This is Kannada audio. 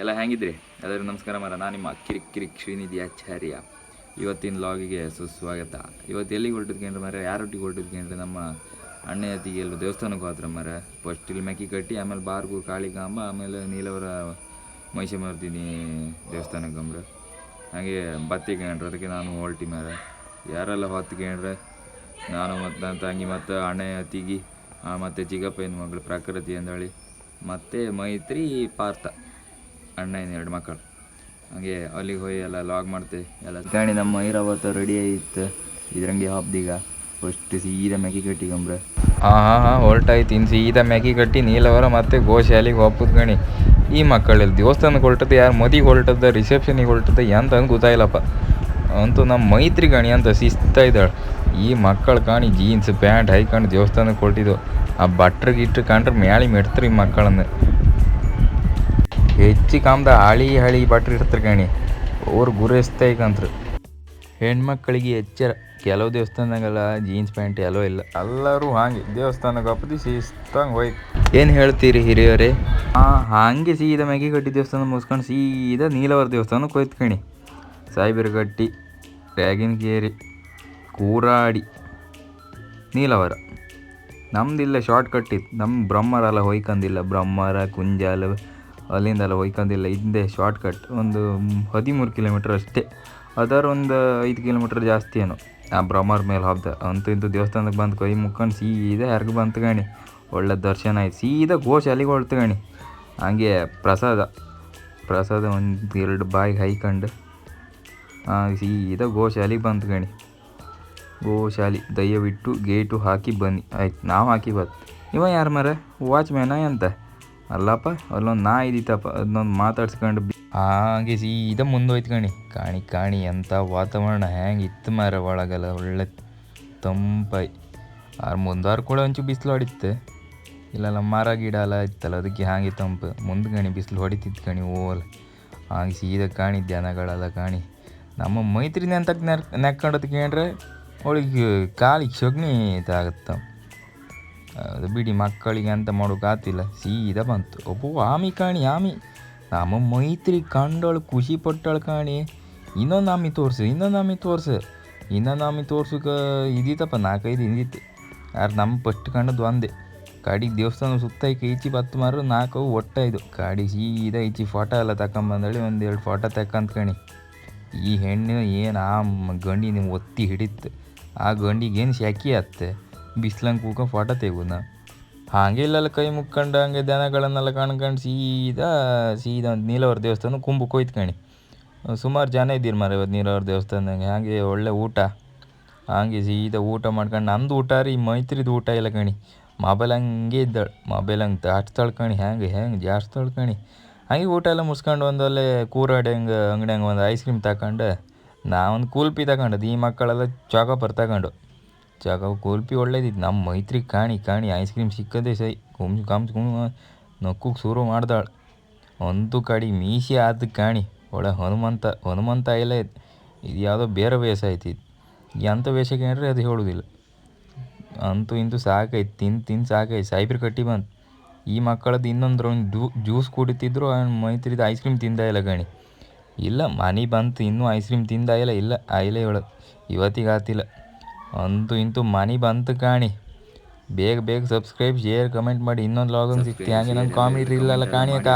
ಎಲ್ಲ ಹೆಂಗಿದ್ರಿ? ಎಲ್ಲರಿಗೂ ನಮಸ್ಕಾರ ನಾನು ನಿಮ್ಮ ಕಿರಿಕ್ ಶ್ರೀನಿಧಿ ಆಚಾರ್ಯ. ಇವತ್ತಿನ ಲಾಗಿಗೆ ಸುಸ್ವಾಗತ. ಇವತ್ತು ಎಲ್ಲಿಗೆ ಹೊರಟಿದ್ಕೇನ್ರಿ ಮರ, ಯಾರೊಟ್ಟಿಗೆ ಹೊರಟಿದ್ಕೇನ್ರಿ? ನಮ್ಮ ಅಣ್ಣ ಅತ್ತಿಗೆ ಎಲ್ಲರೂ ದೇವಸ್ಥಾನಕ್ಕೆ ಹೋದ್ರ ಮರ. ಫಸ್ಟ್ ಇಲ್ಲಿ ಮೆಕ್ಕಿ ಕಟ್ಟಿ, ಆಮೇಲೆ ಬಾರ್ಗೂರು ಕಾಳಿಕಾಂಬ, ಆಮೇಲೆ ನೀಲವರ ಮೈಸಮರ್ದಿನಿ ದೇವಸ್ಥಾನಕ್ಕೆ ಹಾಗೆ ಬತ್ತಿಗೇಣ್ರಿ. ಅದಕ್ಕೆ ನಾನು ಹೊಲ್ಟಿ ಮರ. ಯಾರೆಲ್ಲ ಹೊತ್ಕೇಣ್ರೆ? ನಾನು ಮತ್ತು ನನ್ನ ತಂಗಿ ಮತ್ತು ಅಣ್ಣ ಅತ್ತಿಗೆ, ಮತ್ತು ಚಿಕ್ಕಪ್ಪನ ಮಗಳು ಪ್ರಕೃತಿ ಅಂದಳಿ, ಮತ್ತು ಮೈತ್ರಿ ಪಾರ್ಥ ಅಣ್ಣ 2 ಮಕ್ಕಳು. ಹಾಗೆ ಅಲ್ಲಿಗೆ ಹೋಗಿ ಎಲ್ಲ ಲಾಗ್ ಮಾಡ್ತೆ ಎಲ್ಲ ಗಾಣಿ. ನಮ್ಮ ಐರಾವತ ರೆಡಿ ಆಯ್ತು ಇದ್ರಂಗೆ ಹಬ್ದೀಗ. ಫಸ್ಟ್ ಸೀದಾ ಮೆಕ್ಕಿ ಕಟ್ಟಿಗಂಬ್ರೆ. ಹಾಂ ಹೊಲ್ಟಾಯ್ತು. ಇನ್ನು ಸೀದಾ ಮೆಕ್ಕಿ ಕಟ್ಟಿ ನೀಲವರ ಮತ್ತು ಗೋಶಾಲೆಗೆ ಒಪ್ಪುದು ಗಣಿ. ಈ ಮಕ್ಕಳಲ್ಲಿ ದೇವಸ್ಥಾನಕ್ಕೆ ಹೊಲ್ಟದ್ದು, ಯಾರು ಮದಿಗೆ ಹೊಲ್ಟದ, ರಿಸೆಪ್ಷನಿಗೆ ಹೊಲ್ಟದ ಎಂತ ಅಂದು ಗೊತ್ತಾಯಿಲ್ಲಪ್ಪ. ಅಂತೂ ನಮ್ಮ ಮೈತ್ರಿ ಗಣಿ ಅಂತ ಶಿಸ್ತಾ ಇದ್ದಾಳೆ. ಈ ಮಕ್ಕಳು ಕಾಣಿ ಜೀನ್ಸ್ ಪ್ಯಾಂಟ್ ಹಾಯ್ಕೊಂಡು ದೇವಸ್ಥಾನಕ್ಕೆ ಹೊಲ್ಟಿದ್ದು. ಆ ಬಟ್ರೆ ಗಿಟ್ರೆ ಕಂಡ್ರೆ ಮ್ಯಾಳಿ ಮೆಡ್ತಾರೆ ಈ ಮಕ್ಕಳನ್ನು. ಹೆಚ್ಚಿ ಕಾಮ್ದ ಹಳಿ ಬಟ್ರೆ ಇರ್ತಾರೆ ಕಣಿ, ಅವ್ರು ಗುರೈಸ್ತೈಕಂತ್ರು. ಹೆಣ್ಮಕ್ಳಿಗೆ ಎಚ್ಚರ, ಕೆಲವು ದೇವಸ್ಥಾನದಾಗೆಲ್ಲ ಜೀನ್ಸ್ ಪ್ಯಾಂಟ್ ಎಲ್ಲೋ ಇಲ್ಲ. ಎಲ್ಲರೂ ಹಾಗೆ ದೇವಸ್ಥಾನಕ್ಕೆ ಹಬ್ಬದಿ ಶಿಸ್ತಂಗೆ ಹೋಯ್ತು. ಏನು ಹೇಳ್ತೀರಿ ಹಿರಿಯವರೇ? ಹಾಗೆ ಸೀದಾ ಮೆಗ್ಗಿಗಟ್ಟಿ ದೇವಸ್ಥಾನ ಮುಗಿಸ್ಕೊಂಡು ಸೀದಾ ನೀಲವರ ದೇವಸ್ಥಾನಕ್ಕೆ ಹೋಯ್ತು ಕಣಿ. ಸಾಯಿಬರಗಟ್ಟಿ, ರ್ಯಾಗಿನಕೇರಿ, ಕೂರಾಡಿ, ನೀಲವರ ನಮ್ದಿಲ್ಲ. ಶಾರ್ಟ್ ಕಟ್ ಇತ್ತು. ನಮ್ಮ ಬ್ರಹ್ಮರೆಲ್ಲ ಹೊಯ್ಕಂದಿಲ್ಲ. ಬ್ರಹ್ಮರ ಕುಂಜಾಲ ಅಲ್ಲಿಂದೆಲ್ಲ ಹೊಯ್ಕಂದಿಲ್ಲ. ಹಿಂದೆ ಶಾರ್ಟ್ ಕಟ್ ಒಂದು 13 ಕಿಲೋಮೀಟ್ರ್ ಅಷ್ಟೇ. ಅದರ ಒಂದು 5 ಕಿಲೋಮೀಟ್ರ್ ಜಾಸ್ತಿ ಏನೋ ಆ ಬ್ರಹ್ಮರ ಮೇಲೆ ಹಬ್ಬದ. ಅಂತೂ ಇಂತೂ ದೇವಸ್ಥಾನಕ್ಕೆ ಬಂದು ಕೈ ಮುಕ್ಕೊಂಡು ಸೀದಾ ಯಾರಿಗೂ ಬಂತು ಗಣಿ. ಒಳ್ಳೆ ದರ್ಶನ ಆಯ್ತು. ಸೀದಾ ಗೋಶಾಲೆಗೆ ಹೊಳ್ತು ಗಣಿ. ಹಂಗೆ ಪ್ರಸಾದ ಒಂದು 2 ಬಾಯಿಗೆ ಹಾಯ್ಕೊಂಡು ಸೀದಾ ಗೋಶಾಲೆಗೆ ಬಂತು ಗಣಿ. ಗೋಶಾಲೆ ದಯವಿಟ್ಟು ಗೇಟು ಹಾಕಿ ಬನ್ನಿ. ಆಯ್ತು, ನಾವು ಹಾಕಿ ಬಂತು. ಇವ ಯಾರು ಮರ, ವಾಚ್ಮ್ಯಾನ ಅಂತ? ಅಲ್ಲಪ್ಪ, ಅಲ್ಲೊಂದು ನಾ ಇದ್ದಿತ್ತಪ್ಪ, ಅದನ್ನೊಂದು ಮಾತಾಡ್ಸ್ಕೊಂಡು ಹಾಗೆ ಸೀದಾ ಮುಂದೆ ಹೋಯ್ತು ಗಣಿ. ಕಾಣಿ ಅಂತ ವಾತಾವರಣ ಹೆಂಗೆ ಇತ್ತು ಮರ. ಒಳಗೆಲ್ಲ ಒಳ್ಳೆ ತಂಪಾಯಿ. ಮುಂದಾರು ಕೂಡ ಒಂಚೂರು ಬಿಸಿಲು ಹೊಡಿತು. ಇಲ್ಲೆಲ್ಲ ಮರ ಗಿಡ ಎಲ್ಲ ಇತ್ತಲ್ಲ, ಅದಕ್ಕೆ ಹಾಗೆ ತಂಪು. ಮುಂದೆ ಗಣಿ ಬಿಸಿಲು ಹೊಡಿತಿತ್ತು ಗಣಿ. ಓಲ್ ಹಾಗೆ ಸೀದಾ ಕಾಣಿ ಜನಗಳೆಲ್ಲ ಕಾಣಿ. ನಮ್ಮ ಮೈತ್ರಿನ ಅಂತಕ್ಕೆ ನೆಕ್ಕೊಂಡೋದಕ್ಕೆ ಕೇಳ್ರೆ ಅವಳಿಗೆ ಕಾಲಿಗೆ ಸಗಣಿ ಇದಾಗುತ್ತೆ. ಅದು ಬಿಡಿ, ಮಕ್ಕಳಿಗೆ ಅಂತ ಮಾಡೋಕ್ಕಾಗ್ತಿಲ್ಲ. ಸೀದಾ ಬಂತು ಒಬ್ಬ ಆಮಿ ಕಾಣಿ. ನಮ್ಮ ಮೈತ್ರಿ ಕಂಡಳು, ಖುಷಿ ಪಟ್ಟಳು ಕಾಣಿ. ಇನ್ನೊಂದು ಆಮಿ ತೋರ್ಸಕ್ಕೆ ಇದ್ದಿತ್ತಪ್ಪ, 4-5 ಇದ್ದಿತ್ತು. ಯಾರು ನಮ್ಮ ಫಸ್ಟ್ ಕಂಡದ್ದು ಒಂದೇ. ಕಾಡಿಗೆ ದೇವಸ್ಥಾನ ಸುತ್ತ ಈಚಿ 10 ಮಾರು 4 ಒಟ್ಟಾಯ್ತು. ಕಾಡಿಗೆ ಸೀದಾ ಈಚಿ ಫೋಟೋ ಎಲ್ಲ ತಗೊಂಬಂದಳಿ. 1-2 ಫೋಟೋ ತಕ್ಕಂತ ಕಣಿ. ಈ ಹೆಣ್ಣು ಏನು ಆ ಗಂಡಿ ನೀವು ಒತ್ತಿ ಹಿಡಿತು. ಆ ಗಂಡಿಗೇನು ಶೆಕಿ ಆತ್ತೆ, ಬಿಸ್ಲಂಗೆ ಕೂಕೊಂಡು ಫೋಟೋ ತೆಗೋದು. ಹಾಗೆ ಇಲ್ಲೆಲ್ಲ ಕೈ ಮುಕ್ಕೊಂಡು ಹಂಗೆ ದನಗಳನ್ನೆಲ್ಲ ಕಾಣ್ಕೊಂಡು ಸೀದಾ ಒಂದು ನೀಲವರ ದೇವಸ್ಥಾನ ಕುಂಭಕ್ಕೆ ಹೋಯ್ತು ಕಣಿ. ಸುಮಾರು ಜನ ಇದ್ದೀರಿ ಮರ ಇವತ್ತು ನೀಲವರ ದೇವಸ್ಥಾನದಾಗೆ. ಹಾಗೆ ಒಳ್ಳೆ ಊಟ. ಹಾಗೆ ಸೀದಾ ಊಟ ಮಾಡ್ಕೊಂಡು, ನಂದು ಊಟ ರೀ, ಈ ಮೈತ್ರಿದು ಊಟ ಇಲ್ಲ ಕಣಿ. ಮೊಬೈಲ್ ಹಂಗೆ ಇದ್ದಾಳೆ, ಮೊಬೈಲ್ ಹಂಗೆ ದಾಟ್ಸ್ತಾಳೆ ಕಣಿ. ಹೆಂಗೆ ಜಾಸ್ತಾಳೆ ಕಣಿ. ಹಾಗೆ ಊಟ ಎಲ್ಲ ಮುಗಿಸ್ಕೊಂಡು ಒಂದೊಳ್ಳೆ ಕೂರಾಡಿ ಅಂಗಡಿಯಂಗೆ ಒಂದು ಐಸ್ ಕ್ರೀಮ್ ತಗೊಂಡು, ನಾವೊಂದು ಕೂಲ್ಪಿ ತಗೊಂಡದ್ದು. ಈ ಮಕ್ಕಳೆಲ್ಲ ಚಾಕೋಪರ್ ತಗೊಂಡು. ಕೂಲ್ಪಿ ಒಳ್ಳೇದಿತ್ತು. ನಮ್ಮ ಮೈತ್ರಿ ಕಾಣಿ ಐಸ್ ಕ್ರೀಮ್ ಸಿಕ್ಕದೆ ಸೈ ಕುಮ್ಸ್ಕೊಂಡು ನಕ್ಕಕ್ಕೆ ಶುರು ಮಾಡ್ದಾಳು. ಅಂತೂ ಕಡಿ ಮೀಸಿ ಆದ ಕಾಣಿ. ಒಳ್ಳೆ ಹನುಮಂತ ಇಲ್ಲ. ಇದು ಯಾವುದೋ ಬೇರೆ ವೇಷ ಆಯ್ತಿದ್ದು. ಎಂಥ ವೇಷ ಕೇಳ್ರೆ ಅದು ಹೇಳೋದಿಲ್ಲ. ಅಂತೂ ಇಂತೂ ಸಾಕಾಯ್ತು, ತಿಂದು ಸಾಕಾಯ್ತು. ಸಾಯಿಬ್ರು ಕಟ್ಟಿ ಬಂತು. ಈ ಮಕ್ಕಳದ್ದು ಇನ್ನೊಂದು ರೌಂಡ್ ಜ್ಯೂಸ್ ಕುಡಿತಿದ್ರು. ಮೈತ್ರಿದು ಐಸ್ ಕ್ರೀಮ್ ತಿಂದ ಇಲ್ಲ ಗಣಿ. ಇಲ್ಲ, ಮನೆ ಬಂತು, ಇನ್ನೂ ಐಸ್ ಕ್ರೀಮ್ ತಿಂದ ಇಲ್ಲ ಆಯಿಲ್ಲ ಹೇಳೋದು. ಇವತ್ತಿಗೆ ಆತಿಲ್ಲ. ಅಂತೂ ಇಂತೂ ಮನೆ ಬಂತು ಕಾಣಿ. ಬೇಗ ಸಬ್ಸ್ಕ್ರೈಬ್, ಶೇರ್, ಕಮೆಂಟ್ ಮಾಡಿ. ಇನ್ನೊಂದು ಲಾಗನ್ ಸಿಗ್ತಿ. ಹಾಗೆ ನನ್ನ ಕಾಮಿಡಿ ಇಲ್ಲಲ್ಲ ಕಾಣಿ ಅಕ್ಕ.